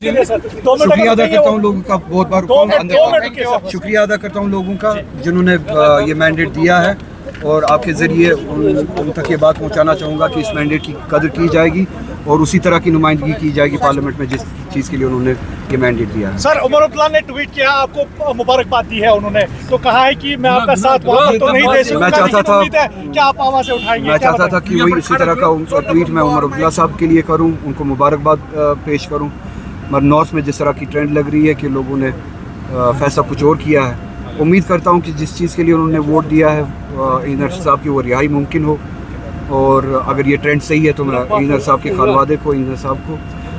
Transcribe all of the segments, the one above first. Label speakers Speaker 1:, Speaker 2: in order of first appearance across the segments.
Speaker 1: शुक्रिया अदा करता हूँ लोगों का, बहुत बार शुक्रिया अदा करता हूँ लोगों का जिन्होंने ये मैंडेट दिया है, और आपके ज़रिए उन तक ये बात पहुँचाना चाहूँगा कि इस मैंडेट की कदर की जाएगी और उसी तरह की नुमाइंदगी की जाएगी पार्लियामेंट में जिस चीज़ के लिए उन्होंने ये मैंडेट दिया है।
Speaker 2: सर, उमर अब्दुल्ला ने ट्वीट किया, आपको मुबारकबाद दी है उन्होंने, तो कहा है कि मैं आपका साथ वहाँ तो नहीं दे सकूंगा,
Speaker 1: मैं चाहता था
Speaker 2: क्या आप आवाज़ उठाएंगे?
Speaker 1: मैं चाहता था कि वही इसी तरह का उनका ट्वीट मैं उमर अब्दुल्ला साहब के लिए करूँ, उनको मुबारकबाद पेश करूँ। मगर नॉर्थ में जिस तरह की ट्रेंड लग रही है कि लोगों ने फैसला कुछ और किया है, उम्मीद करता हूँ कि जिस चीज़ के लिए उन्होंने वोट दिया है इनर साहब की वो रिहाई मुमकिन हो, और अगर ये ट्रेंड सही है तो मैं इनर साहब के खालवादे को, इनर साहब को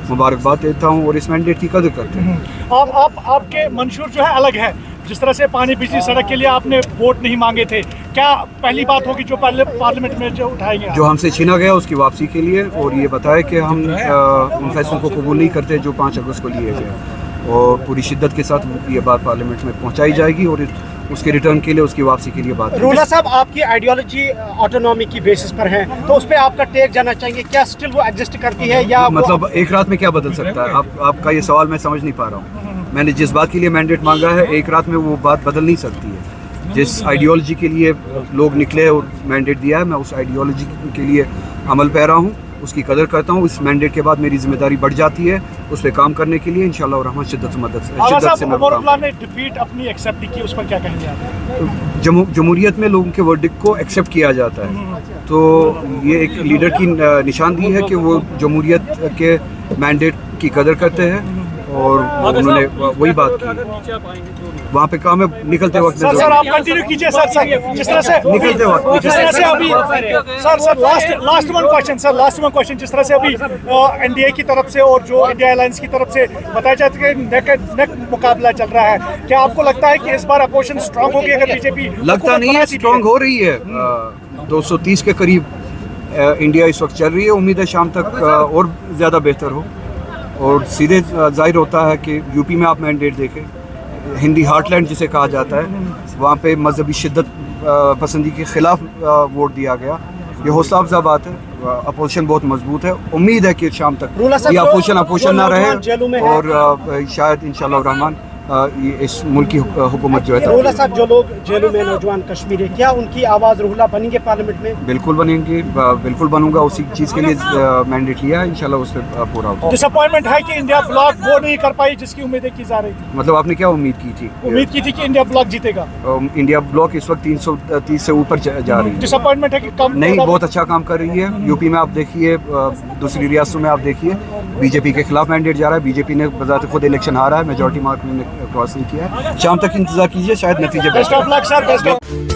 Speaker 1: मुबारकबाद देता हूँ और इस मैंडेट की कदर करते हैं।
Speaker 2: आपके मंशूर जो है अलग है, जिस तरह से पानी बिजली सड़क के लिए आपने वोट नहीं मांगे थे, क्या पहली बात होगी जो पार्लियामेंट में जो उठाएंगे?
Speaker 1: जो हमसे छीना गया उसकी वापसी के लिए, और ये बताया कि हम उन फैसलों को कबूल नहीं करते जो 5 अगस्त को लिए गए, और पूरी शिद्दत के साथ ये बात पार्लियामेंट में पहुंचाई जाएगी और उसके रिटर्न के लिए, उसकी वापसी के लिए बात।
Speaker 3: रोला साहब, आपकी आइडियोलॉजी ऑटोनॉमी की बेसिस पर है, तो उस पर आपका टेक जानना चाहेंगे, क्या स्टिल वो एग्जिस्ट करती है या
Speaker 1: मतलब एक रात में क्या बदल सकता है? आपका ये सवाल मैं समझ नहीं पा रहा हूँ। मैंने जिस बात के लिए मैंडेट मांगा है, एक रात में वो बात बदल नहीं सकती है। जिस आइडियोलॉजी के लिए लोग निकले और मैंडेट दिया है, मैं उस आइडियोलॉजी के लिए अमल पैरा हूँ, उसकी कदर करता हूँ। इस मैंडेट के बाद मेरी जिम्मेदारी बढ़ जाती है उस पर काम करने के लिए, इंशाअल्लाह रहमान शिद्दत से मदद से
Speaker 2: ने डिफीट अपनी एक्सेप्ट की, उस पर क्या कहेंगे आप?
Speaker 1: जमहूरियत में लोगों के वर्डिक्ट को एक्सेप्ट किया जाता है, तो ये एक लीडर की निशानदेही है कि वो जमहूरियत के मैंडेट की कदर करते हैं, और उन्होंने वही बात की। वहाँ पे काम है निकलते वक्त।
Speaker 2: सर आप कंटिन्यू कीजिए सर, जिस तरह से
Speaker 1: निकलते वक्त,
Speaker 2: जिस तरह से अभी सर लास्ट वन क्वेश्चन, जिस तरह से अभी एनडीए की तरफ से और जो इंडिया अलायंस की तरफ से बताया जाता है कि नेक मुकाबला चल रहा है, क्या आपको लगता है कि इस बार अपोजिशन स्ट्रांग होगी अगर बीजेपी?
Speaker 1: लगता नहीं है, स्ट्रांग हो रही है। 230 के करीब इंडिया इस वक्त चल रही है। उम्मीद है शाम तक और ज़्यादा बेहतर हो, और सीधे जाहिर होता है कि यूपी में आप मैंडेट देखें, हिंदी हार्टलैंड जिसे कहा जाता है, वहाँ पे मजहबी शिद्दत पसंदी के खिलाफ वोट दिया गया। ये हौसला अफजा बात है, अपोजिशन बहुत मजबूत है। उम्मीद है कि शाम तक ये अपोजिशन ना रहे, और शायद इंशाअल्लाह रहमान इस मुल्क की हुकूमत जो है।
Speaker 3: रोला साहब, जो लोग जेलों में नौजवान कश्मीरी, क्या उनकी आवाज़ रुहला बनेंगे पार्लियामेंट में?
Speaker 1: बिल्कुल बनेंगे, बिल्कुल बनूंगा। उसी चीज़ के लिए मैंडेट लिया है, इंशाल्लाह उससे पूरा होगा।
Speaker 2: डिसअपॉइंटमेंट है कि इंडिया ब्लॉक वो नहीं कर पाई जिसकी उम्मीदें की जा रही थी।
Speaker 1: मतलब आपने क्या उम्मीद की थी?
Speaker 2: उम्मीद की थी कि इंडिया ब्लॉक जीतेगा।
Speaker 1: इंडिया ब्लॉक इस वक्त 330 से ऊपर जा रही है।
Speaker 2: डिसअपॉइंटमेंट है कि कम
Speaker 1: नहीं, बहुत अच्छा काम कर रही है। यूपी में आप देखिए, दूसरी रियासतों में आप देखिए, बीजेपी के खिलाफ मैंडेट जा रहा है। बीजेपी ने बजाते खुद इलेक्शन हारा है, मेजॉरिटी मार्क में क्रॉस नहीं किया है। शाम तक इंतजार कीजिए, शायद नतीजे।
Speaker 2: Best of luck sir.